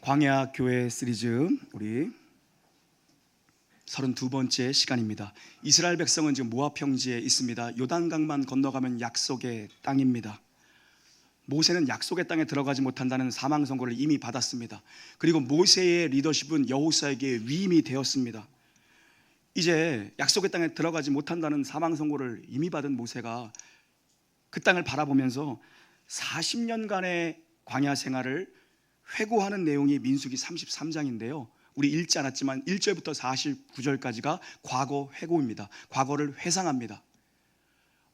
광야 교회 시리즈 우리 32번째 시간입니다. 이스라엘 백성은 지금 모압 평지에 있습니다. 요단강만 건너가면 약속의 땅입니다. 모세는 약속의 땅에 들어가지 못한다는 사망 선고를 이미 받았습니다. 그리고 모세의 리더십은 여호수아에게 위임이 되었습니다. 이제 약속의 땅에 들어가지 못한다는 사망 선고를 이미 받은 모세가 그 땅을 바라보면서 40년간의 광야 생활을 회고하는 내용이 민수기 33장인데요. 우리 읽지 않았지만 1절부터 49절까지가 과거 회고입니다. 과거를 회상합니다.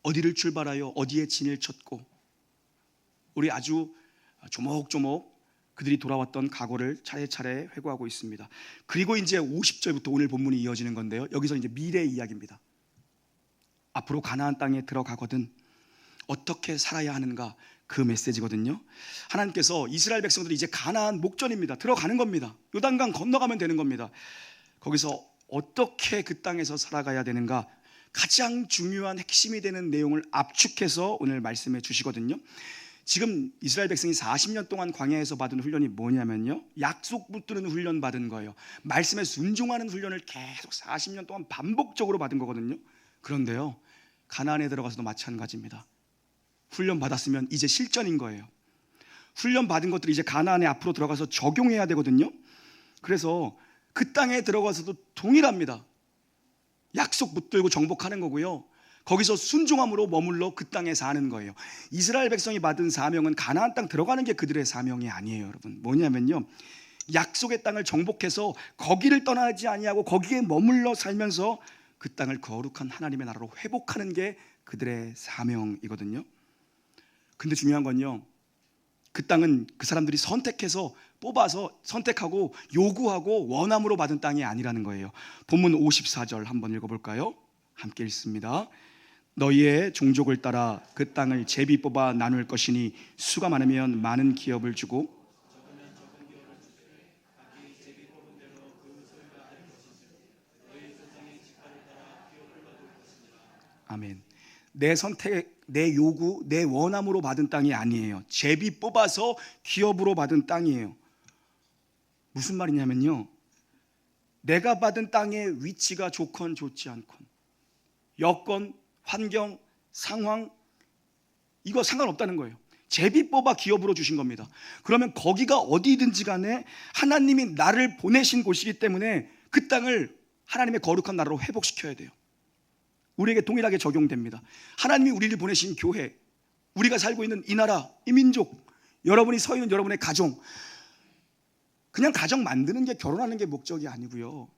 어디를 출발하여 어디에 진을 쳤고 우리 아주 조목조목 그들이 돌아왔던 과거를 차례차례 회고하고 있습니다. 그리고 이제 50절부터 오늘 본문이 이어지는 건데요. 여기서 이제 미래 이야기입니다. 앞으로 가나안 땅에 들어가거든 어떻게 살아야 하는가, 그 메시지거든요. 하나님께서 이스라엘 백성들이 이제 가나안 목전입니다. 들어가는 겁니다. 요단강 건너가면 되는 겁니다. 거기서 어떻게 그 땅에서 살아가야 되는가, 가장 중요한 핵심이 되는 내용을 압축해서 오늘 말씀해 주시거든요. 지금 이스라엘 백성이 40년 동안 광야에서 받은 훈련이 뭐냐면요, 약속 붙드는 훈련 받은 거예요. 말씀에 순종하는 훈련을 계속 40년 동안 반복적으로 받은 거거든요. 그런데요, 가나안에 들어가서도 마찬가지입니다. 훈련 받았으면 이제 실전인 거예요. 훈련 받은 것들이 이제 가나안에 앞으로 들어가서 적용해야 되거든요. 그래서 그 땅에 들어가서도 동일합니다. 약속 붙들고 정복하는 거고요. 거기서 순종함으로 머물러 그 땅에 사는 거예요. 이스라엘 백성이 받은 사명은 가나안 땅 들어가는 게 그들의 사명이 아니에요, 여러분. 뭐냐면요, 약속의 땅을 정복해서 거기를 떠나지 아니하고 거기에 머물러 살면서 그 땅을 거룩한 하나님의 나라로 회복하는 게 그들의 사명이거든요. 근데 중요한 건요, 그 땅은 그 사람들이 선택해서 뽑아서 선택하고 요구하고 원함으로 받은 땅이 아니라는 거예요. 본문 54절 한번 읽어볼까요? 함께 읽습니다. 너희의 종족을 따라 그 땅을 제비 뽑아 나눌 것이니 수가 많으면 많은 기업을 주고 아멘. 내 선택, 내 요구, 내 원함으로 받은 땅이 아니에요. 제비 뽑아서 기업으로 받은 땅이에요. 무슨 말이냐면요, 내가 받은 땅의 위치가 좋건 좋지 않건, 여건, 환경, 상황, 이거 상관없다는 거예요. 제비 뽑아 기업으로 주신 겁니다. 그러면 거기가 어디든지 간에 하나님이 나를 보내신 곳이기 때문에 그 땅을 하나님의 거룩한 나라로 회복시켜야 돼요. 우리에게 동일하게 적용됩니다. 하나님이 우리를 보내신 교회, 우리가 살고 있는 이 나라, 이 민족, 여러분이 서 있는 여러분의 가정, 그냥 가정 만드는 게, 결혼하는 게 목적이 아니고요,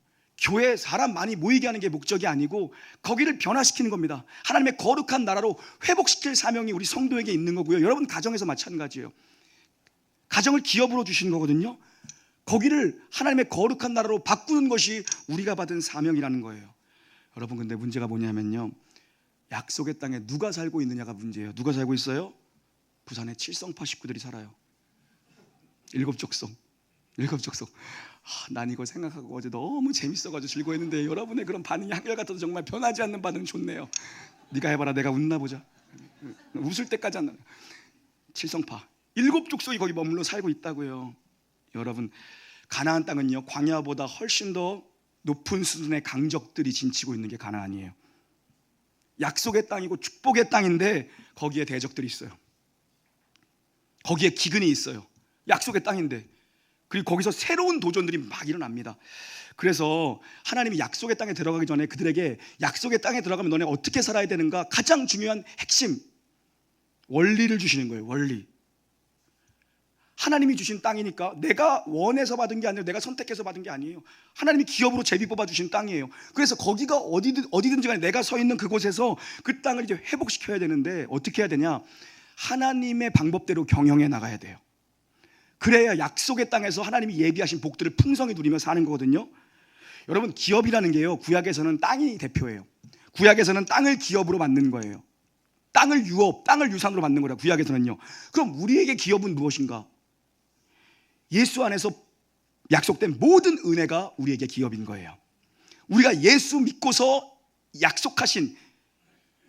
교회에 사람 많이 모이게 하는 게 목적이 아니고 거기를 변화시키는 겁니다. 하나님의 거룩한 나라로 회복시킬 사명이 우리 성도에게 있는 거고요. 여러분 가정에서 마찬가지예요. 가정을 기업으로 주신 거거든요. 거기를 하나님의 거룩한 나라로 바꾸는 것이 우리가 받은 사명이라는 거예요. 여러분, 근데 문제가 뭐냐면요, 약속의 땅에 누가 살고 있느냐가 문제예요. 누가 살고 있어요? 부산에 칠성파 식구들이 살아요. 일곱족속. 난 이거 생각하고 어제 너무 재밌어가지고 즐거워했는데 여러분의 그런 반응이 한결같아도 정말 변하지 않는 반응 좋네요. 네가 해봐라, 내가 웃나 보자. 웃을 때까지 안 나요. 칠성파 7족속이 거기 머물러 살고 있다고요. 여러분, 가나안 땅은요, 광야보다 훨씬 더 높은 수준의 강적들이 진치고 있는 게 가나안이에요. 약속의 땅이고 축복의 땅인데 거기에 대적들이 있어요. 거기에 기근이 있어요. 약속의 땅인데. 그리고 거기서 새로운 도전들이 막 일어납니다. 그래서 하나님이 약속의 땅에 들어가기 전에 그들에게 약속의 땅에 들어가면 너네 어떻게 살아야 되는가, 가장 중요한 핵심 원리를 주시는 거예요. 원리. 하나님이 주신 땅이니까 내가 원해서 받은 게 아니라 내가 선택해서 받은 게 아니에요. 하나님이 기업으로 제비 뽑아 주신 땅이에요. 그래서 거기가 어디든지 간에 내가 서 있는 그곳에서 그 땅을 이제 회복시켜야 되는데 어떻게 해야 되냐, 하나님의 방법대로 경영해 나가야 돼요. 그래야 약속의 땅에서 하나님이 예비하신 복들을 풍성히 누리며 사는 거거든요. 여러분, 기업이라는 게요, 구약에서는 땅이 대표예요. 구약에서는 땅을 기업으로 받는 거예요. 땅을 유업, 땅을 유산으로 받는 거라, 구약에서는요. 그럼 우리에게 기업은 무엇인가? 예수 안에서 약속된 모든 은혜가 우리에게 기업인 거예요. 우리가 예수 믿고서 약속하신,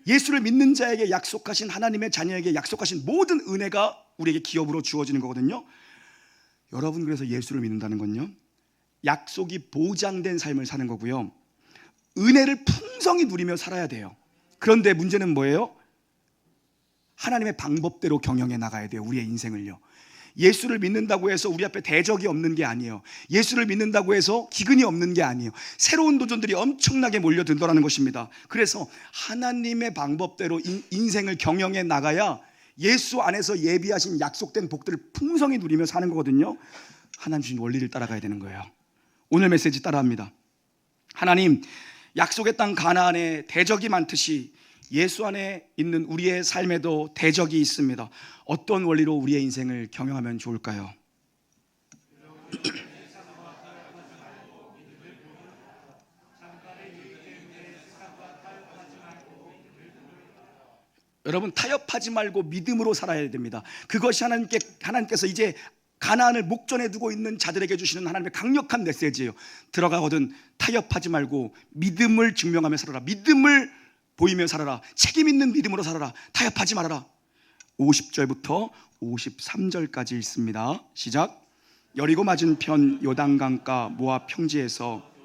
예수를 믿는 자에게 약속하신, 하나님의 자녀에게 약속하신 모든 은혜가 우리에게 기업으로 주어지는 거거든요. 여러분, 그래서 예수를 믿는다는 건요, 약속이 보장된 삶을 사는 거고요, 은혜를 풍성히 누리며 살아야 돼요. 그런데 문제는 뭐예요? 하나님의 방법대로 경영해 나가야 돼요. 우리의 인생을요. 예수를 믿는다고 해서 우리 앞에 대적이 없는 게 아니에요. 예수를 믿는다고 해서 기근이 없는 게 아니에요. 새로운 도전들이 엄청나게 몰려든다는 것입니다. 그래서 하나님의 방법대로 인생을 경영해 나가야 예수 안에서 예비하신 약속된 복들을 풍성히 누리며 사는 거거든요. 하나님 주신 원리를 따라가야 되는 거예요. 오늘 메시지 따라합니다. 하나님, 약속의 땅 가나안에 대적이 많듯이 예수 안에 있는 우리의 삶에도 대적이 있습니다. 어떤 원리로 우리의 인생을 경영하면 좋을까요? 여러분, 타협하지 말고 믿음으로 살아야 됩니다. 그것이 하나님께서 이제 가나안을 목전에 두고 있는 자들에게 주시는 하나님의 강력한 메시지예요. 들어가거든 타협하지 말고 믿음을 증명하며 살아라. 믿음을 보이며 살아라. 책임 있는 믿음으로 살아라. 타협하지 말아라. 50절부터 53절까지 읽습니다. 시작. 여리고 맞은편 요단강가 모압 평지에서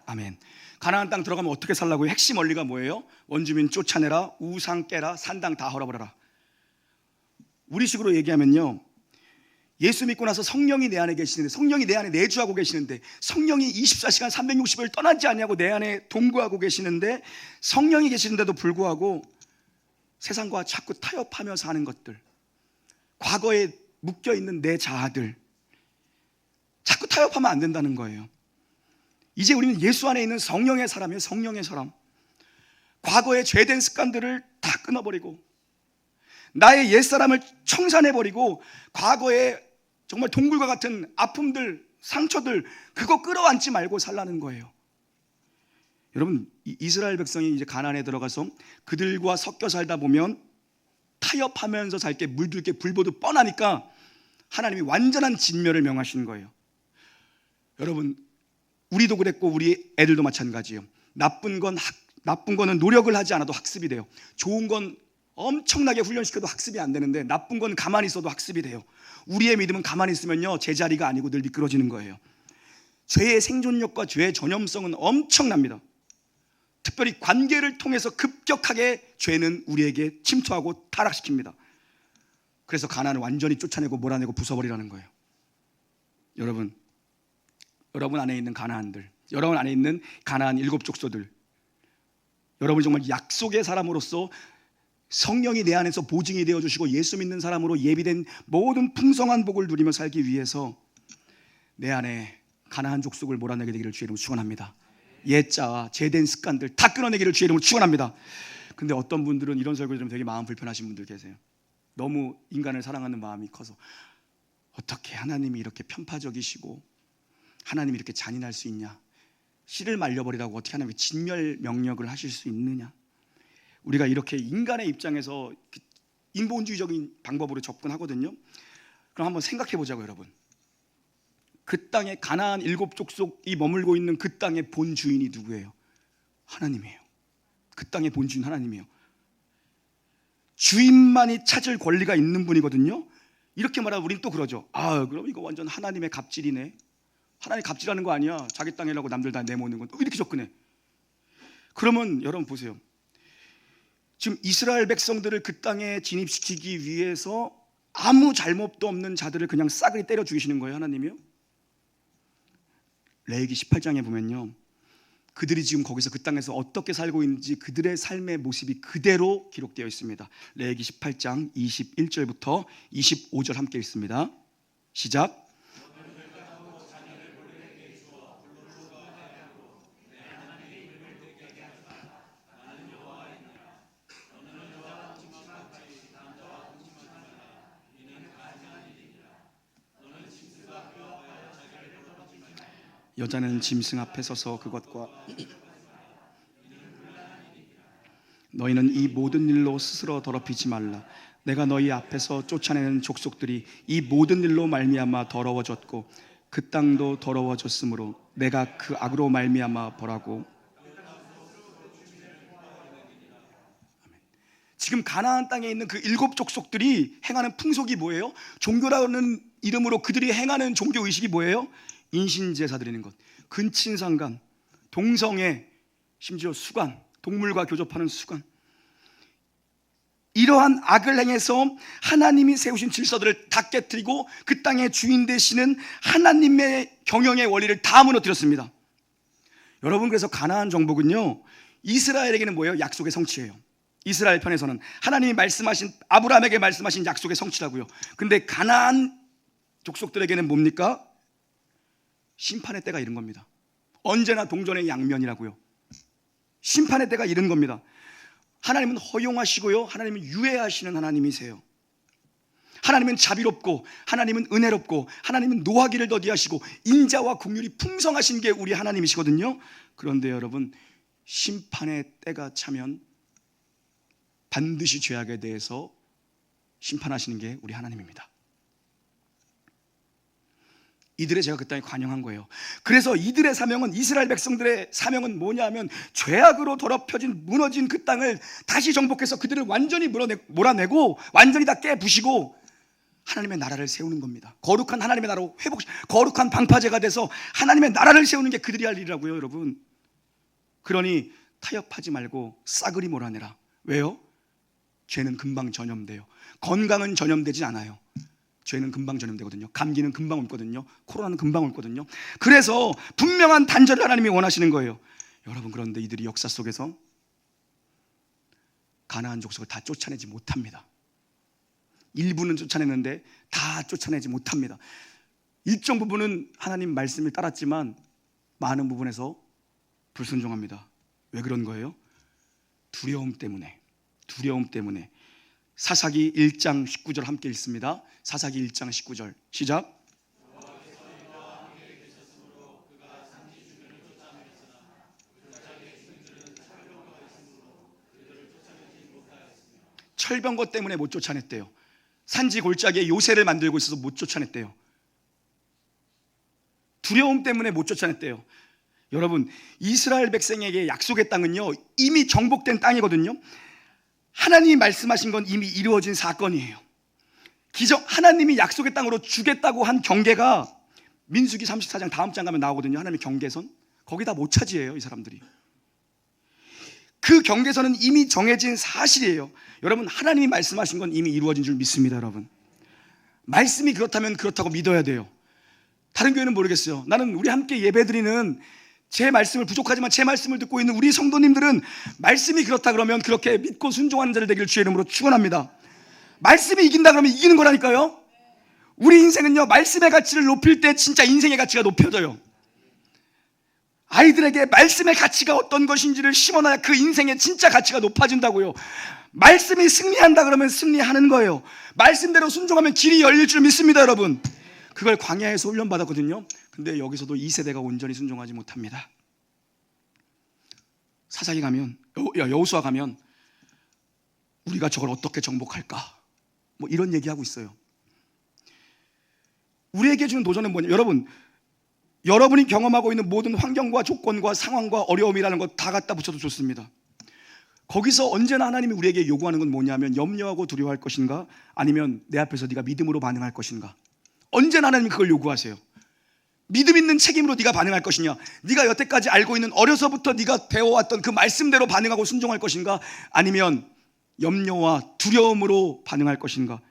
아멘. 가나안 땅 들어가면 어떻게 살라고요? 핵심 원리가 뭐예요? 원주민 쫓아내라, 우상 깨라, 산당 다 헐어버려라. 우리식으로 얘기하면요, 예수 믿고 나서 성령이 내 안에 계시는데, 성령이 내 안에 내주하고 계시는데, 성령이 24시간 360일 떠나지 않냐고 내 안에 동거하고 계시는데, 성령이 계시는데도 불구하고 세상과 자꾸 타협하며 사는 것들, 과거에 묶여있는 내 자아들, 자꾸 타협하면 안 된다는 거예요. 이제 우리는 예수 안에 있는 성령의 사람이에요. 성령의 사람. 과거의 죄된 습관들을 다 끊어버리고 나의 옛사람을 청산해버리고 과거의 정말 동굴과 같은 아픔들, 상처들, 그거 끌어안지 말고 살라는 거예요. 여러분, 이스라엘 백성이 이제 가나안에 들어가서 그들과 섞여 살다 보면 타협하면서 살 게 물들 게 불보듯 뻔하니까 하나님이 완전한 진멸을 명하시는 거예요. 여러분, 우리도 그랬고 우리 애들도 마찬가지예요. 나쁜 거는 노력을 하지 않아도 학습이 돼요. 좋은 건 엄청나게 훈련시켜도 학습이 안 되는데 나쁜 건 가만히 있어도 학습이 돼요. 우리의 믿음은 가만히 있으면요, 제자리가 아니고 늘 미끄러지는 거예요. 죄의 생존력과 죄의 전염성은 엄청납니다. 특별히 관계를 통해서 급격하게 죄는 우리에게 침투하고 타락시킵니다. 그래서 가나안을 완전히 쫓아내고 몰아내고 부숴버리라는 거예요. 여러분 안에 있는 가나안들, 여러분 안에 있는 가나안 7 족속들, 여러분 정말 약속의 사람으로서 성령이 내 안에서 보증이 되어주시고 예수 믿는 사람으로 예비된 모든 풍성한 복을 누리며 살기 위해서 내 안에 가나안 족속을 몰아내게 되기를 주의 이름으로 축원합니다. 옛자와 죄된 습관들 다 끊어내기를 주의 이름으로 축원합니다. 근데 어떤 분들은 이런 설교 들으면 되게 마음 불편하신 분들 계세요. 너무 인간을 사랑하는 마음이 커서 어떻게 하나님이 이렇게 편파적이시고 하나님이 이렇게 잔인할 수 있냐, 씨를 말려버리라고 어떻게 하나님이 진멸 명령을 하실 수 있느냐. 우리가 이렇게 인간의 입장에서 인본주의적인 방법으로 접근하거든요. 그럼 한번 생각해 보자고. 여러분, 그 땅에 가나안 7 족속이 머물고 있는 그 땅의 본주인이 누구예요? 하나님이에요. 그 땅의 본주인 하나님이에요. 주인만이 찾을 권리가 있는 분이거든요. 이렇게 말하면 우린 또 그러죠. 그럼 이거 완전 하나님의 갑질이네. 하나님 갑질하는 거 아니야. 자기 땅이라고 남들 다 내모는 건 이렇게 접근해. 그러면 여러분 보세요. 지금 이스라엘 백성들을 그 땅에 진입시키기 위해서 아무 잘못도 없는 자들을 그냥 싸그리 때려 죽이시는 거예요, 하나님이요. 레위기 18장에 보면요, 그들이 지금 거기서 그 땅에서 어떻게 살고 있는지 그들의 삶의 모습이 그대로 기록되어 있습니다. 레위기 18장 21절부터 25절 함께 읽습니다. 시작. 여자는 짐승 앞에 서서 그것과 너희는 이 모든 일로 스스로 더럽히지 말라. 내가 너희 앞에서 쫓아내는 족속들이 이 모든 일로 말미암아 더러워졌고 그 땅도 더러워졌으므로 내가 그 악으로 말미암아 벌하고. 지금 가나안 땅에 있는 그 7 족속들이 행하는 풍속이 뭐예요? 종교라는 이름으로 그들이 행하는 종교 의식이 뭐예요? 인신제사 드리는 것, 근친상간, 동성애, 심지어 수간, 동물과 교접하는 수간. 이러한 악을 행해서 하나님이 세우신 질서들을 다 깨뜨리고 그 땅의 주인 되시는 하나님의 경영의 원리를 다 무너뜨렸습니다. 여러분, 그래서 가나안 정복은요, 이스라엘에게는 뭐예요? 약속의 성취예요. 이스라엘 편에서는 하나님이 말씀하신, 아브라함에게 말씀하신 약속의 성취라고요. 근데 가나안 족속들에게는 뭡니까? 심판의 때가 이른 겁니다. 언제나 동전의 양면이라고요. 심판의 때가 이른 겁니다. 하나님은 허용하시고요, 하나님은 유예하시는 하나님이세요. 하나님은 자비롭고, 하나님은 은혜롭고, 하나님은 노하기를 더디하시고 인자와 긍휼이 풍성하신 게 우리 하나님이시거든요. 그런데 여러분, 심판의 때가 차면 반드시 죄악에 대해서 심판하시는 게 우리 하나님입니다. 이들의 죄가 그 땅에 관영한 거예요. 그래서 이들의 사명은, 이스라엘 백성들의 사명은 뭐냐면, 죄악으로 더럽혀진 무너진 그 땅을 다시 정복해서 그들을 완전히 몰아내고 완전히 다 깨부시고 하나님의 나라를 세우는 겁니다. 거룩한 하나님의 나라로 거룩한 방파제가 돼서 하나님의 나라를 세우는 게 그들이 할 일이라고요, 여러분. 그러니 타협하지 말고 싸그리 몰아내라. 왜요? 죄는 금방 전염돼요. 건강은 전염되지 않아요. 죄는 금방 전염되거든요. 감기는 금방 옮거든요. 코로나는 금방 옮거든요. 그래서 분명한 단절을 하나님이 원하시는 거예요. 여러분, 그런데 이들이 역사 속에서 가나안 족속을 다 쫓아내지 못합니다. 일부는 쫓아내는데 다 쫓아내지 못합니다. 일정 부분은 하나님 말씀을 따랐지만 많은 부분에서 불순종합니다. 왜 그런 거예요? 두려움 때문에. 사사기 1장 19절 함께 읽습니다. 사사기 1장 19절 시작. 철병거 때문에 못 쫓아냈대요. 산지 골짜기에 요새를 만들고 있어서 못 쫓아냈대요. 두려움 때문에 못 쫓아냈대요. 여러분, 이스라엘 백성에게 약속의 땅은요, 이미 정복된 땅이거든요. 하나님이 말씀하신 건 이미 이루어진 사건이에요. 하나님이 약속의 땅으로 주겠다고 한 경계가 민수기 34장 다음 장 가면 나오거든요. 하나님의 경계선. 거기 다 못 차지해요, 이 사람들이. 그 경계선은 이미 정해진 사실이에요. 여러분, 하나님이 말씀하신 건 이미 이루어진 줄 믿습니다. 여러분, 말씀이 그렇다면 그렇다고 믿어야 돼요. 다른 교회는 모르겠어요. 나는 우리 함께 예배드리는 제 말씀을, 부족하지만 제 말씀을 듣고 있는 우리 성도님들은 말씀이 그렇다 그러면 그렇게 믿고 순종하는 자들 되기를 주의 이름으로 축원합니다. 말씀이 이긴다 그러면 이기는 거라니까요. 우리 인생은요, 말씀의 가치를 높일 때 진짜 인생의 가치가 높여져요. 아이들에게 말씀의 가치가 어떤 것인지를 심어놔야 그 인생의 진짜 가치가 높아진다고요. 말씀이 승리한다 그러면 승리하는 거예요. 말씀대로 순종하면 길이 열릴 줄 믿습니다, 여러분. 그걸 광야에서 훈련받았거든요. 근데 여기서도 2세대가 온전히 순종하지 못합니다. 사사기 가면, 여호수아 가면 우리가 저걸 어떻게 정복할까? 뭐 이런 얘기하고 있어요. 우리에게 주는 도전은 뭐냐? 여러분이 경험하고 있는 모든 환경과 조건과 상황과 어려움이라는 거 다 갖다 붙여도 좋습니다. 거기서 언제나 하나님이 우리에게 요구하는 건 뭐냐면, 염려하고 두려워할 것인가, 아니면 내 앞에서 네가 믿음으로 반응할 것인가. 언제나 하나님이 그걸 요구하세요. 믿음 있는 책임으로 네가 반응할 것이냐, 네가 여태까지 알고 있는 어려서부터 네가 배워왔던 그 말씀대로 반응하고 순종할 것인가, 아니면 염려와 두려움으로 반응할 것인가.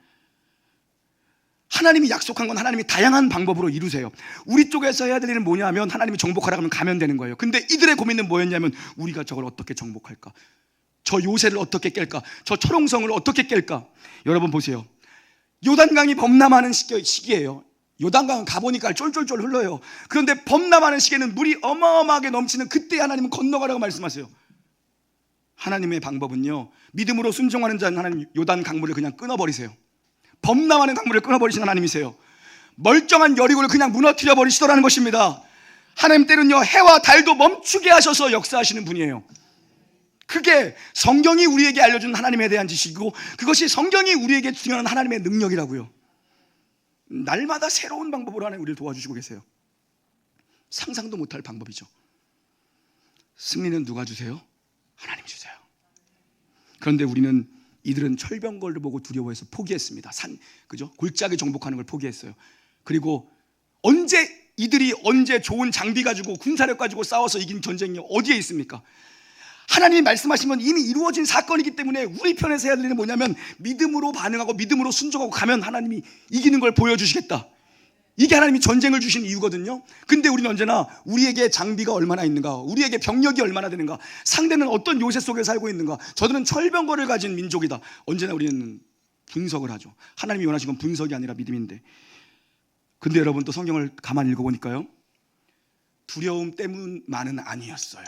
하나님이 약속한 건 하나님이 다양한 방법으로 이루세요. 우리 쪽에서 해야 될 일은 뭐냐면, 하나님이 정복하라 하면 가면 되는 거예요. 근데 이들의 고민은 뭐였냐면, 우리가 저걸 어떻게 정복할까, 저 요새를 어떻게 깰까, 저 철옹성을 어떻게 깰까. 여러분 보세요. 요단강이 범람하는 시기예요. 요단강은 가보니까 쫄쫄쫄 흘러요. 그런데 범람하는 시기에는 물이 어마어마하게 넘치는 그때 하나님은 건너가라고 말씀하세요. 하나님의 방법은요, 믿음으로 순종하는 자는 하나님 요단 강물을 그냥 끊어버리세요. 범람하는 강물을 끊어버리신 하나님이세요. 멀쩡한 여리고를 그냥 무너뜨려 버리시더라는 것입니다. 하나님 때는요, 해와 달도 멈추게 하셔서 역사하시는 분이에요. 그게 성경이 우리에게 알려준 하나님에 대한 지식이고 그것이 성경이 우리에게 주는 하나님의 능력이라고요. 날마다 새로운 방법으로 하나님 우리를 도와주시고 계세요. 상상도 못할 방법이죠. 승리는 누가 주세요? 하나님 주세요. 그런데 이들은 철병거를 보고 두려워해서 포기했습니다. 그죠? 골짜기 정복하는 걸 포기했어요. 그리고 이들이 언제 좋은 장비 가지고 군사력 가지고 싸워서 이긴 전쟁이 어디에 있습니까? 하나님이 말씀하신 건 이미 이루어진 사건이기 때문에 우리 편에서 해야 될 일은 뭐냐면 믿음으로 반응하고 믿음으로 순종하고 가면 하나님이 이기는 걸 보여주시겠다. 이게 하나님이 전쟁을 주신 이유거든요. 근데 우리는 언제나 우리에게 장비가 얼마나 있는가, 우리에게 병력이 얼마나 되는가, 상대는 어떤 요새 속에 살고 있는가, 저들은 철병거를 가진 민족이다. 언제나 우리는 분석을 하죠. 하나님이 원하신 건 분석이 아니라 믿음인데. 근데 여러분 또 성경을 가만히 읽어보니까요, 두려움 때문만은 아니었어요.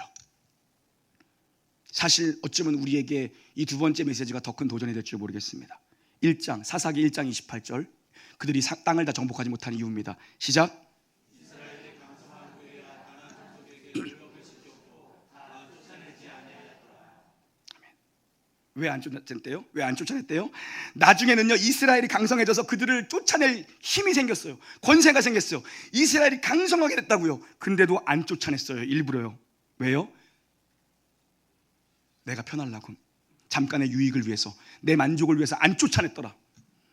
사실 어쩌면 우리에게 이 두 번째 메시지가 더 큰 도전이 될 줄 모르겠습니다. 사사기 1장 28절, 그들이 땅을 다 정복하지 못한 이유입니다. 시작. 왜 안 쫓아냈대요? 왜 안 쫓아냈대요? 나중에는요, 이스라엘이 강성해져서 그들을 쫓아낼 힘이 생겼어요. 권세가 생겼어요. 이스라엘이 강성하게 됐다고요. 근데도 안 쫓아냈어요. 일부러요. 왜요? 내가 편하려고, 잠깐의 유익을 위해서, 내 만족을 위해서 안 쫓아냈더라.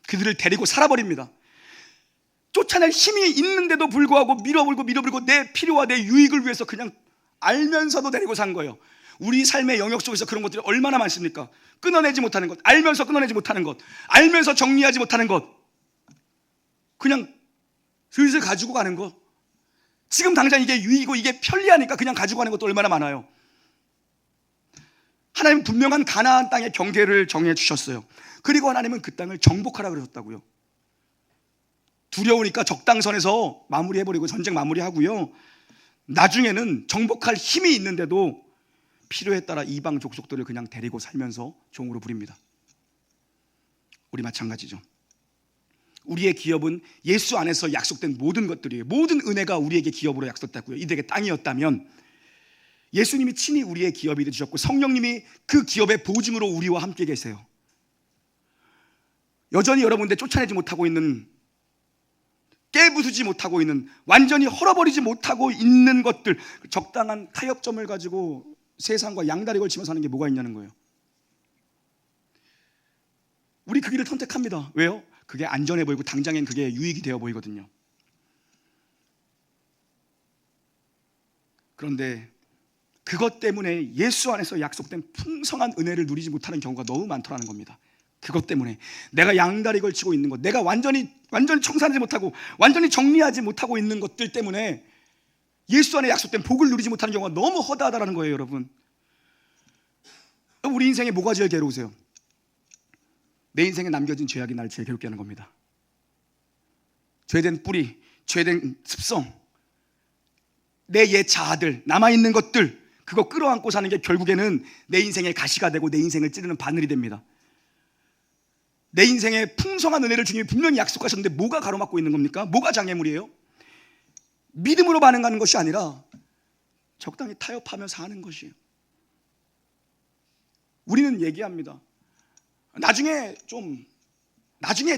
그들을 데리고 살아버립니다. 쫓아낼 힘이 있는데도 불구하고 밀어불고 내 필요와 내 유익을 위해서 그냥 알면서도 데리고 산 거예요. 우리 삶의 영역 속에서 그런 것들이 얼마나 많습니까? 끊어내지 못하는 것, 알면서 끊어내지 못하는 것, 알면서 정리하지 못하는 것, 그냥 슬슬 가지고 가는 것. 지금 당장 이게 유익이고 이게 편리하니까 그냥 가지고 가는 것도 얼마나 많아요. 하나님은 분명한 가나안 땅의 경계를 정해 주셨어요. 그리고 하나님은 그 땅을 정복하라 그러셨다고요. 두려우니까 적당선에서 마무리해버리고 전쟁 마무리하고요, 나중에는 정복할 힘이 있는데도 필요에 따라 이방 족속들을 그냥 데리고 살면서 종으로 부립니다. 우리 마찬가지죠. 우리의 기업은 예수 안에서 약속된 모든 것들이에요. 모든 은혜가 우리에게 기업으로 약속됐고요, 이들에게 땅이었다면 예수님이 친히 우리의 기업이 되주셨고 성령님이 그 기업의 보증으로 우리와 함께 계세요. 여전히 여러분들 쫓아내지 못하고 있는, 깨부수지 못하고 있는, 완전히 헐어버리지 못하고 있는 것들, 적당한 타협점을 가지고 세상과 양다리 걸치면서 하는 게 뭐가 있냐는 거예요. 우리 그 길을 선택합니다. 왜요? 그게 안전해 보이고 당장엔 그게 유익이 되어 보이거든요. 그런데 그것 때문에 예수 안에서 약속된 풍성한 은혜를 누리지 못하는 경우가 너무 많더라는 겁니다. 그것 때문에 내가 양다리 걸치고 있는 것, 내가 완전히 청산하지 못하고 완전히 정리하지 못하고 있는 것들 때문에 예수 안에 약속된 복을 누리지 못하는 경우가 너무 허다하다는 거예요. 여러분, 우리 인생에 뭐가 제일 괴로우세요? 내 인생에 남겨진 죄악이 나를 제일 괴롭게 하는 겁니다. 죄된 뿌리, 죄된 습성, 내 옛 자아들, 남아있는 것들, 그거 끌어안고 사는 게 결국에는 내 인생의 가시가 되고 내 인생을 찌르는 바늘이 됩니다. 내 인생에 풍성한 은혜를 주님이 분명히 약속하셨는데 뭐가 가로막고 있는 겁니까? 뭐가 장애물이에요? 믿음으로 반응하는 것이 아니라 적당히 타협하면서 하는 것이에요. 우리는 얘기합니다. 나중에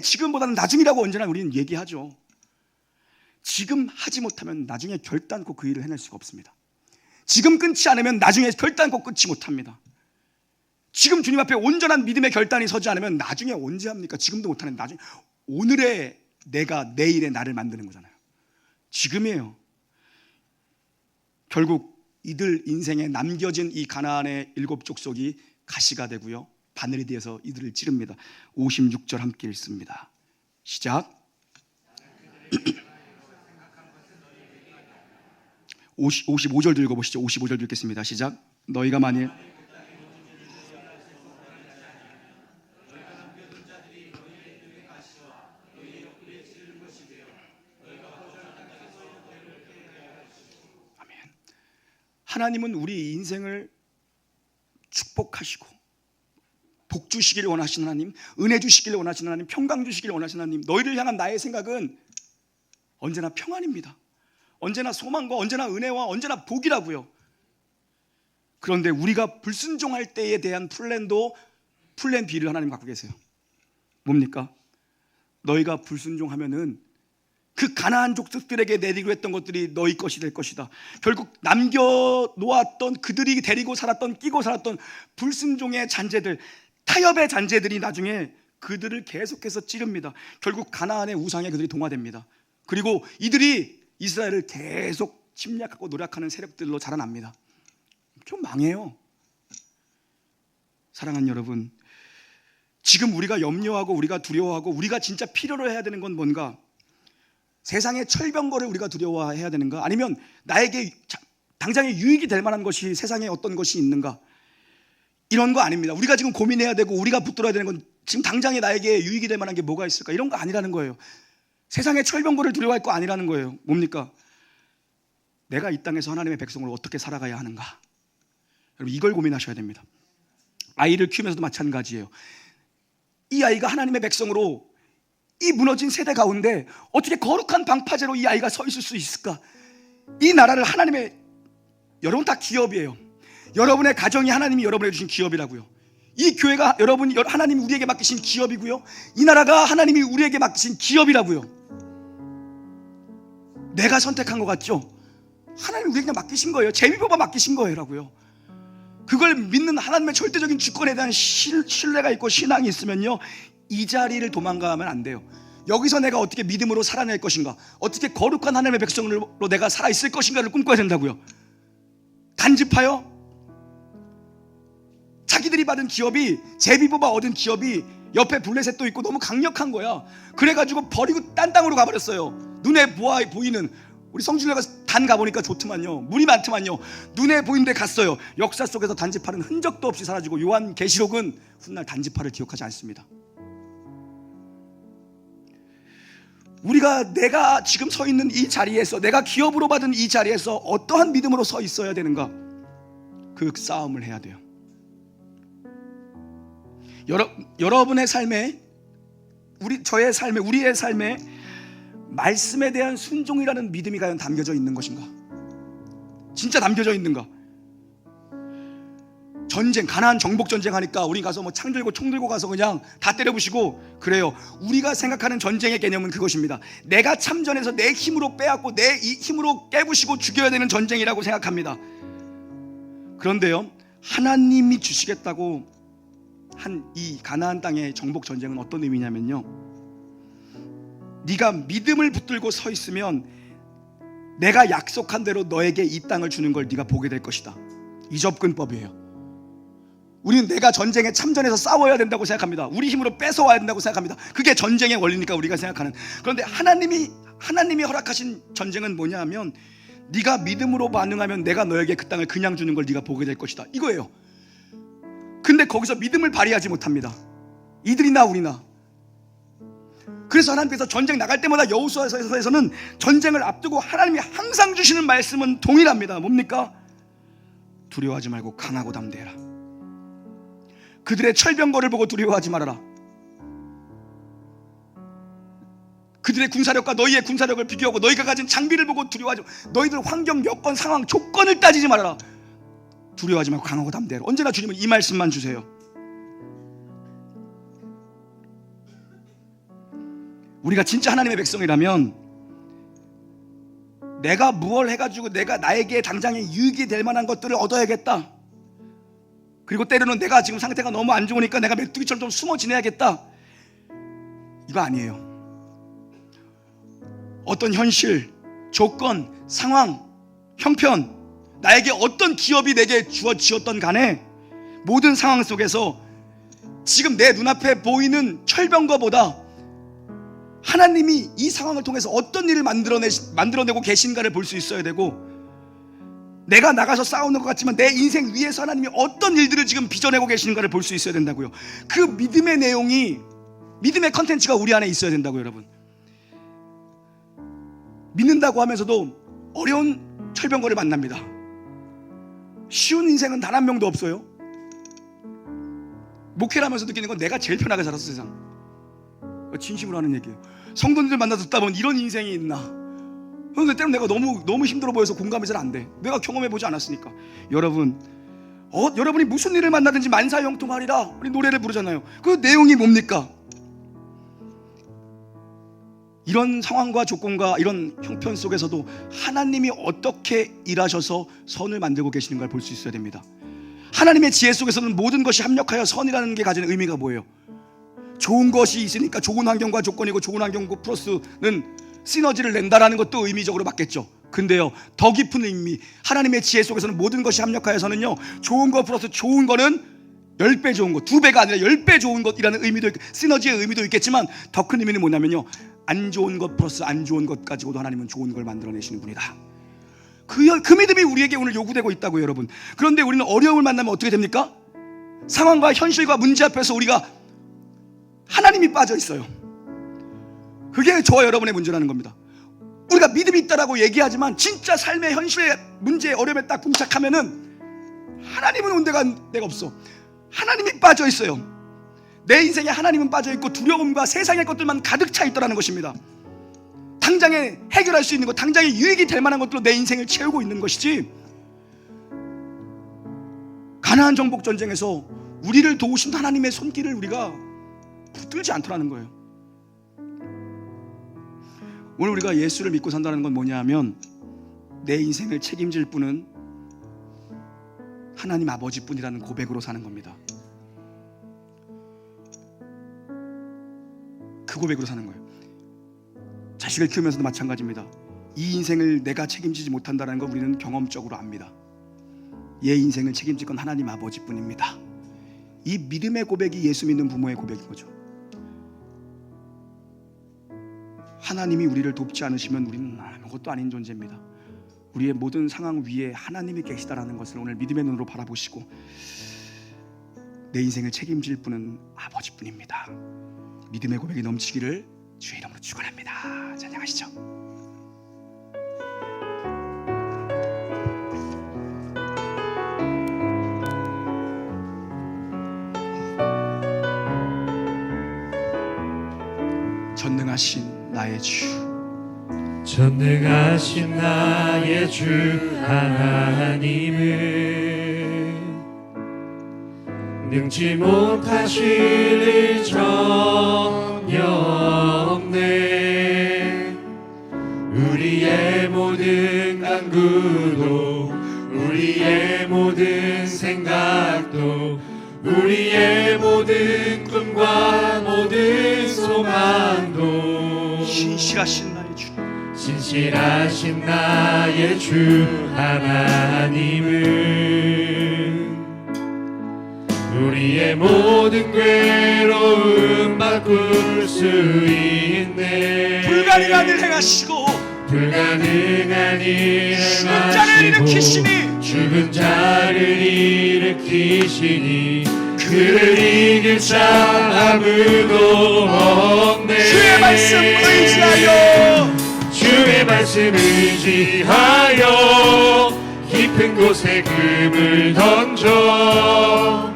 지금보다는 나중이라고 언제나 우리는 얘기하죠. 지금 하지 못하면 나중에 결단코 그 일을 해낼 수가 없습니다. 지금 끊지 않으면 나중에 결단코 끊지 못합니다. 지금 주님 앞에 온전한 믿음의 결단이 서지 않으면 나중에 언제 합니까? 지금도 못하는 나중에, 오늘의 내가 내일의 나를 만드는 거잖아요. 지금이에요. 결국 이들 인생에 남겨진 이 가나안의 7족속이 가시가 되고요, 바늘이 되어서 이들을 찌릅니다. 56절 함께 읽습니다. 시작. 55절도 읽어보시죠. 55절 읽겠습니다. 시작. 너희가 만일 하나님은 우리 인생을 축복하시고 복 주시기를 원하시는 하나님, 은혜 주시기를 원하시는 하나님, 평강 주시기를 원하시는 하나님, 너희를 향한 나의 생각은 언제나 평안입니다. 언제나 소망과 언제나 은혜와 언제나 복이라고요. 그런데 우리가 불순종할 때에 대한 플랜 B를 하나님 갖고 계세요. 뭡니까? 너희가 불순종하면은 그 가나안 족속들에게 내리기로 했던 것들이 너희 것이 될 것이다. 결국 남겨놓았던, 그들이 데리고 살았던, 끼고 살았던 불순종의 잔재들, 타협의 잔재들이 나중에 그들을 계속해서 찌릅니다. 결국 가나안의 우상에 그들이 동화됩니다. 그리고 이들이 이스라엘을 계속 침략하고 노력하는 세력들로 자라납니다. 좀 망해요. 사랑하는 여러분, 지금 우리가 염려하고 우리가 두려워하고 우리가 진짜 필요로 해야 되는 건 뭔가? 세상의 철병거를 우리가 두려워해야 되는가? 아니면 나에게 당장에 유익이 될 만한 것이 세상에 어떤 것이 있는가? 이런 거 아닙니다. 우리가 지금 고민해야 되고 우리가 붙들어야 되는 건 지금 당장에 나에게 유익이 될 만한 게 뭐가 있을까? 이런 거 아니라는 거예요. 세상의 철병거를 두려워할 거 아니라는 거예요. 뭡니까? 내가 이 땅에서 하나님의 백성으로 어떻게 살아가야 하는가? 여러분, 이걸 고민하셔야 됩니다. 아이를 키우면서도 마찬가지예요. 이 아이가 하나님의 백성으로 이 무너진 세대 가운데 어떻게 거룩한 방파제로 이 아이가 서 있을 수 있을까? 이 나라를 하나님의, 여러분 다 기업이에요. 여러분의 가정이 하나님이 여러분에게 주신 기업이라고요. 이 교회가 하나님이 우리에게 맡기신 기업이고요. 이 나라가 하나님이 우리에게 맡기신 기업이라고요. 내가 선택한 것 같죠? 하나님이 우리에게 맡기신 거예요. 제비뽑아 맡기신 거예요라고요. 그걸 믿는 하나님의 절대적인 주권에 대한 신뢰가 있고 신앙이 있으면요, 이 자리를 도망가면 안 돼요. 여기서 내가 어떻게 믿음으로 살아낼 것인가, 어떻게 거룩한 하나님의 백성으로 내가 살아있을 것인가를 꿈꿔야 된다고요. 단집하여 자기들이 받은 기업이, 제비뽑아 얻은 기업이 옆에 블레셋도 있고 너무 강력한 거야. 그래가지고 버리고 딴 땅으로 가버렸어요. 눈에 보이는, 우리 성준이가 단 가보니까 좋더만요. 물이 많더만요. 눈에 보이는 데 갔어요. 역사 속에서 단지파는 흔적도 없이 사라지고 요한계시록은 훗날 단지파를 기억하지 않습니다. 내가 지금 서 있는 이 자리에서, 내가 기업으로 받은 이 자리에서 어떠한 믿음으로 서 있어야 되는가? 그 싸움을 해야 돼요. 여러분의 삶에, 저의 삶에, 우리의 삶에 말씀에 대한 순종이라는 믿음이 과연 담겨져 있는 것인가? 진짜 담겨져 있는가? 전쟁, 가나안 정복 전쟁 하니까 우리 가서 뭐 창 들고 총 들고 가서 그냥 다 때려부시고 그래요. 우리가 생각하는 전쟁의 개념은 그것입니다. 내가 참전해서 내 힘으로 빼앗고 내 힘으로 깨부시고 죽여야 되는 전쟁이라고 생각합니다. 그런데요, 하나님이 주시겠다고 한 이 가나안 땅의 정복 전쟁은 어떤 의미냐면요, 네가 믿음을 붙들고 서 있으면 내가 약속한 대로 너에게 이 땅을 주는 걸 네가 보게 될 것이다. 이접근법이에요. 우리는 내가 전쟁에 참전해서 싸워야 된다고 생각합니다. 우리 힘으로 뺏어와야 된다고 생각합니다. 그게 전쟁의 원리니까 우리가 생각하는. 그런데 하나님이 허락하신 전쟁은 뭐냐 하면, 네가 믿음으로 반응하면 내가 너에게 그 땅을 그냥 주는 걸 네가 보게 될 것이다, 이거예요. 근데 거기서 믿음을 발휘하지 못합니다. 이들이나 우리나. 그래서 하나님께서 전쟁 나갈 때마다 여호수아서에서는 전쟁을 앞두고 하나님이 항상 주시는 말씀은 동일합니다. 뭡니까? 두려워하지 말고 강하고 담대해라. 그들의 철병거를 보고 두려워하지 말아라. 그들의 군사력과 너희의 군사력을 비교하고 너희가 가진 장비를 보고 두려워하지 말고, 너희들 환경, 여건, 상황, 조건을 따지지 말아라. 두려워하지 말고 강하고 담대해라. 언제나 주님은 이 말씀만 주세요. 우리가 진짜 하나님의 백성이라면 내가 무엇을 해가지고 내가 나에게 당장에 유익이 될 만한 것들을 얻어야겠다. 그리고 때로는 내가 지금 상태가 너무 안 좋으니까 내가 메뚜기처럼 좀 숨어 지내야겠다, 이거 아니에요. 어떤 현실, 조건, 상황, 형편, 나에게 어떤 기업이 내게 주어지었던 간에 모든 상황 속에서 지금 내 눈앞에 보이는 철병거보다 하나님이 이 상황을 통해서 어떤 일을 만들어내고 계신가를 볼 수 있어야 되고, 내가 나가서 싸우는 것 같지만 내 인생 위에서 하나님이 어떤 일들을 지금 빚어내고 계시는가를 볼 수 있어야 된다고요. 그 믿음의 내용이, 믿음의 컨텐츠가 우리 안에 있어야 된다고요. 여러분, 믿는다고 하면서도 어려운 철병거를 만납니다. 쉬운 인생은 단 한 명도 없어요. 목회를 하면서 느끼는 건 내가 제일 편하게 살았어, 세상. 진심으로 하는 얘기예요. 성도님들 만나 듣다 보면 이런 인생이 있나. 그런데 때로는 내가 너무 힘들어 보여서 공감이 잘 안 돼. 내가 경험해 보지 않았으니까. 여러분, 여러분이 무슨 일을 만나든지 만사형통하리라 우리 노래를 부르잖아요. 그 내용이 뭡니까? 이런 상황과 조건과 이런 형편 속에서도 하나님이 어떻게 일하셔서 선을 만들고 계시는 걸 볼 수 있어야 됩니다. 하나님의 지혜 속에서는 모든 것이 합력하여 선이라는 게 가지는 의미가 뭐예요? 좋은 것이 있으니까 좋은 환경과 조건이고 좋은 환경 플러스는 시너지를 낸다라는 것도 의미적으로 맞겠죠. 근데요, 더 깊은 의미, 하나님의 지혜 속에서는 모든 것이 합력하여서는요, 좋은 것 플러스 좋은 거는 10배 좋은 것, 2배가 아니라 10배 좋은 것이라는 의미도, 시너지의 의미도 있겠지만 더 큰 의미는 뭐냐면요, 안 좋은 것 플러스 안 좋은 것 가지고도 하나님은 좋은 걸 만들어내시는 분이다. 그 믿음이 우리에게 오늘 요구되고 있다고요, 여러분. 그런데 우리는 어려움을 만나면 어떻게 됩니까? 상황과 현실과 문제 앞에서 우리가 하나님이 빠져 있어요. 그게 저와 여러분의 문제라는 겁니다. 우리가 믿음이 있다라고 얘기하지만 진짜 삶의 현실의 문제에 어려움에 딱 봉착하면은 하나님은 온 데가 내가 없어. 하나님이 빠져 있어요. 내 인생에 하나님은 빠져 있고 두려움과 세상의 것들만 가득 차 있더라는 것입니다. 당장에 해결할 수 있는 것, 당장에 유익이 될 만한 것들로 내 인생을 채우고 있는 것이지, 가나안 정복 전쟁에서 우리를 도우신 하나님의 손길을 우리가 붙들지 않더라는 거예요. 오늘 우리가 예수를 믿고 산다는 건 뭐냐 하면 내 인생을 책임질 분은 하나님 아버지뿐이라는 고백으로 사는 겁니다. 그 고백으로 사는 거예요. 자식을 키우면서도 마찬가지입니다. 이 인생을 내가 책임지지 못한다는 걸 우리는 경험적으로 압니다. 얘 인생을 책임질 건 하나님 아버지뿐입니다. 이 믿음의 고백이 예수 믿는 부모의 고백인 거죠. 하나님이 우리를 돕지 않으시면 우리는 아무것도 아닌 존재입니다. 우리의 모든 상황 위에 하나님이 계시다라는 것을 오늘 믿음의 눈으로 바라보시고, 내 인생을 책임질 분은 아버지뿐입니다. 믿음의 고백이 넘치기를 주의 이름으로 축원합니다. 찬양하시죠. 전능하신 나의 주, 전능하신 나의 주 하나님은 능지 못하실 일 전혀 없네. 우리의 모든 간구도, 우리의 모든 생각도, 우리의 모든 꿈과 모든 소망도 신실하신 나의 주, 신실하신 나의 주 하나님은 우리의 모든 괴로움 바꿀 수 있네. 불가능한 일 행하시고 불가능한 일을 죽은 자를 일으키시니, 죽은 자를 일으키시니 그를 이길 자 아무도 없네. 주의 말씀 의지하여, 주의 말씀 의지하여 깊은 곳에 금을 던져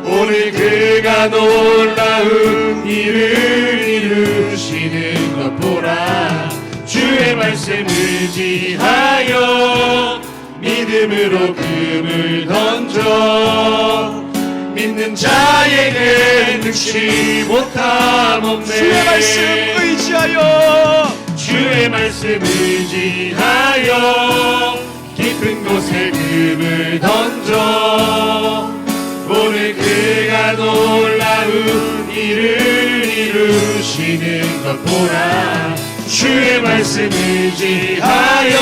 오늘 그가 놀라운 일을 이루시는 것 보라. 주의 말씀 의지하여 믿음으로 금을 던져 믿는 자에게 능치 못함 없네. 주의 말씀 의지하여, 주의 말씀 의지하여 깊은 곳에 금을 던져 오늘 그가 놀라운 일을 이루시는 것 보라. 주의 말씀 의지하여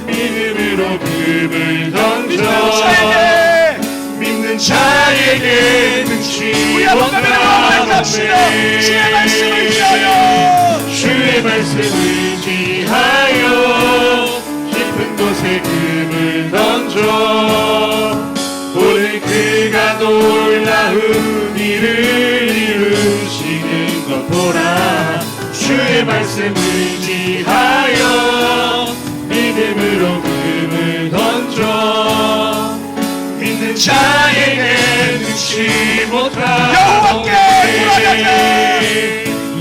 믿음으로 금을 던져 믿는 자에게 능치 못함 없네. 주의 말씀 의지하여, 주의 말씀 의지하여 깊은 곳에 금을 던져 오늘 그가 놀라운 일을 이루시는 것 보라. 주의 말씀 의지하여 믿음으로 금을 던져 믿는 자에게 능치 못함 없네.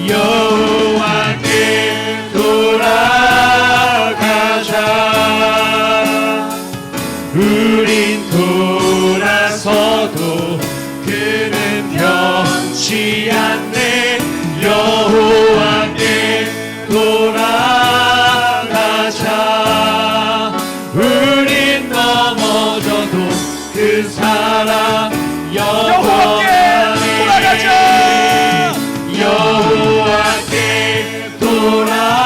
여호와께 돌아가자. 우린 그 사랑 여호와께 돌아가자. 여호와께 돌아가자.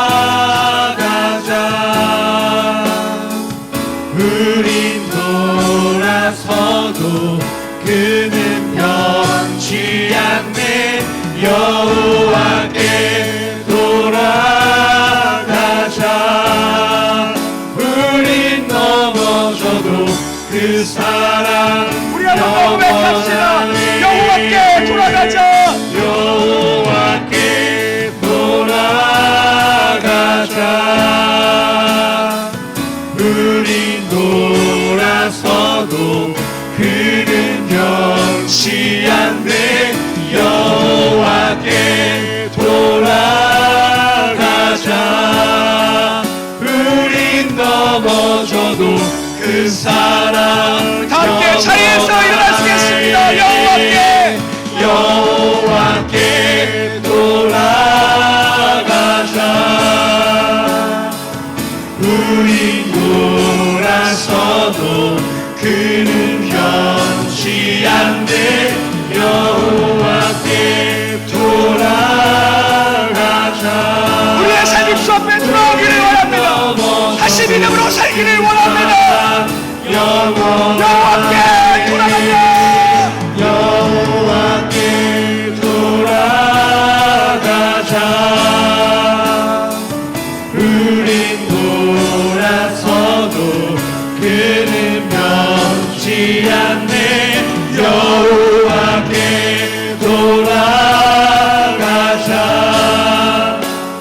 우린 돌아서도 그는 변치 않네. 여호와께 돌아가자. 우린 넘어져도 그 사랑 우리 한번 고백합시다. 여호와께 돌아가자. 여호와께 돌아가자. 우린 돌아서도 그는 변치 않네. 여호와께 돌아가자. 우린 넘어져도 그 사랑 다 함께 자리에서 일어나시겠습니다. 여호와께 돌아가자. 우린 돌아서도 그는 변치 않네. 여호와께 돌아가자. 우리의 삶이 주 앞에 돌아오기를 원합니다. 다시 믿음으로 살기를 원합니다. 여호와께 돌아가자. 여호와께 돌아가자. 우린 돌아서도 그는 변치 않네. 여호와께 돌아가자.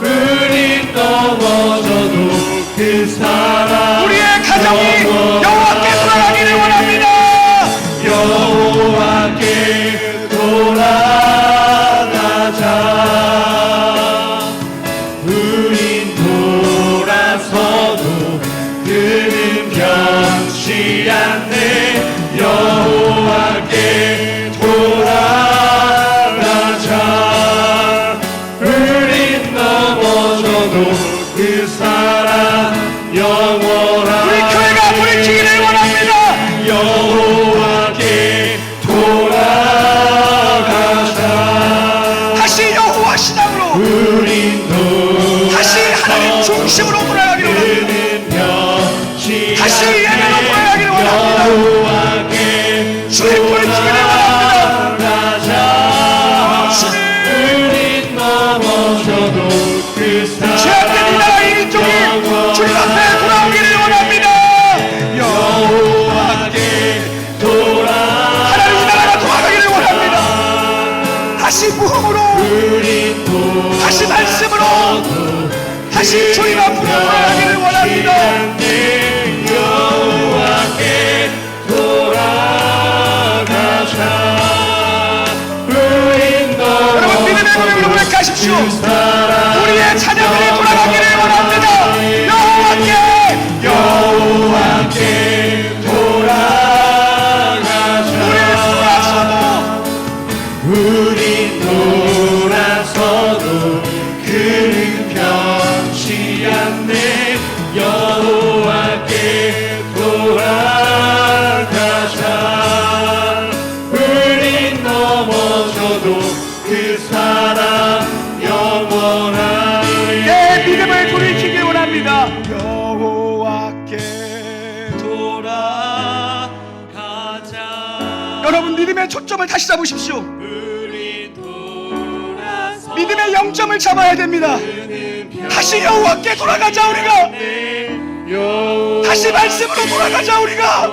우린 넘어져도 그 사랑 우리의 가정이 여호와께 돌아가기를 원합니다. 여호와께 돌아가자. 우린 돌아서도 그는 변치 않네. 여호와께 돌아가자. 우린 넘어져도 그 사랑 영원한 우리 교회가 부딪히기를 원합니다. 여호와께 돌아가자. 다시 여호와 신앙으로, 우린 다시 하나님 중심으로 돌아가기를 원합니다. 다시 예배로 돌아가기를 원합니다. 여호와께 주님 부딪히기를 원합니다. 주님, 우린 넘어져도 그 죄악된 이 나라 일족이 주님 앞에 돌아오기를 원합니다. 여호와께 하나님 이 나라가 돌아가기를 원합니다. 다시 무흥으로, 다시 말씀으로, 다시 주님 앞으로 돌아가기를 원합니다. 여호와께 돌아가자. 여러분 믿음의 고백으로 고백하십시오. 우리의 자녀들이 돌아가기를 원합니다. 여호와께 돌아가자. 우린 돌아서도 그는 변치 않네. 여호와께 돌아가자. 우린 넘어져도 그 사랑 영원하리. 내 믿음을 돌이키길 원합니다. 여호와께 돌아가자. 여러분 믿음의 초점을 다시 잡으십시오. 우리 돌아서 믿음의 영점을 잡아야 됩니다. 다시 여호와께 돌아가자. 우리가 다시 말씀으로 돌아가자. 우리가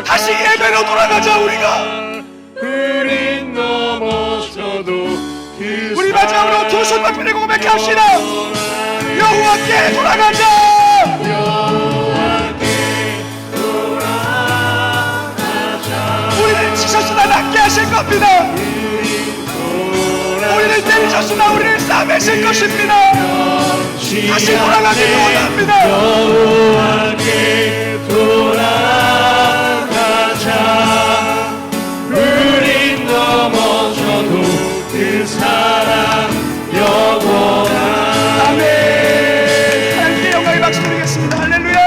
다시 예배로 돌아가자. 우리가 우린 넘어져도 그 우리 마지막으로 두 손 높이 들고 고백합시다. 여호와께 돌아가자. 여호와께 돌아가자. 우리를 치셨으나 낫게 하실 겁니다. 우리를 때리셨으나 우리를 싸매실 것입니다. 다시 돌아가기를 원합니다. 여호와께 돌아가자. 우린 넘어져도 그 사랑 영원한. 아멘. 하나님께 영광의 박수 드리겠습니다. 할렐루야.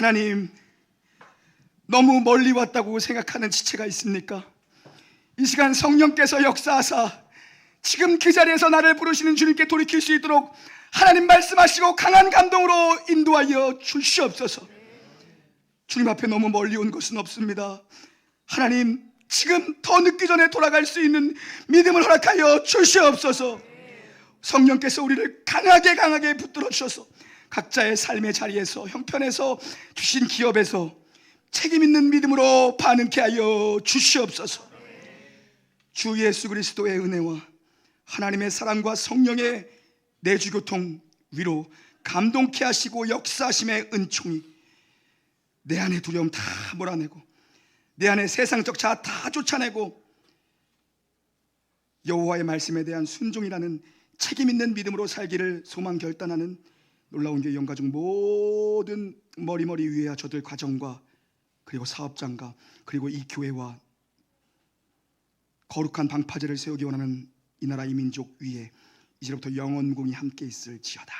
하나님, 너무 멀리 왔다고 생각하는 지체가 있습니까? 이 시간 성령께서 역사하사 지금 그 자리에서 나를 부르시는 주님께 돌이킬 수 있도록 하나님 말씀하시고 강한 감동으로 인도하여 주시옵소서. 주님 앞에 너무 멀리 온 것은 없습니다. 하나님, 지금 더 늦기 전에 돌아갈 수 있는 믿음을 허락하여 주시옵소서. 성령께서 우리를 강하게 붙들어 주셔서 각자의 삶의 자리에서, 형편에서, 주신 기업에서 책임 있는 믿음으로 반응케 하여 주시옵소서. 주 예수 그리스도의 은혜와 하나님의 사랑과 성령의 내주교통, 위로, 감동케 하시고 역사하심의 은총이 내 안의 두려움 다 몰아내고 내 안의 세상적 자아 다 쫓아내고 여호와의 말씀에 대한 순종이라는 책임 있는 믿음으로 살기를 소망 결단하는 놀라운 교회 영가족 모든 머리머리 위에야 저들 가정과 그리고 사업장과 그리고 이 교회와 거룩한 방파제를 세우기 원하는 이 나라 이 민족 위에 이제부터 영원 무궁히 함께 있을지어다.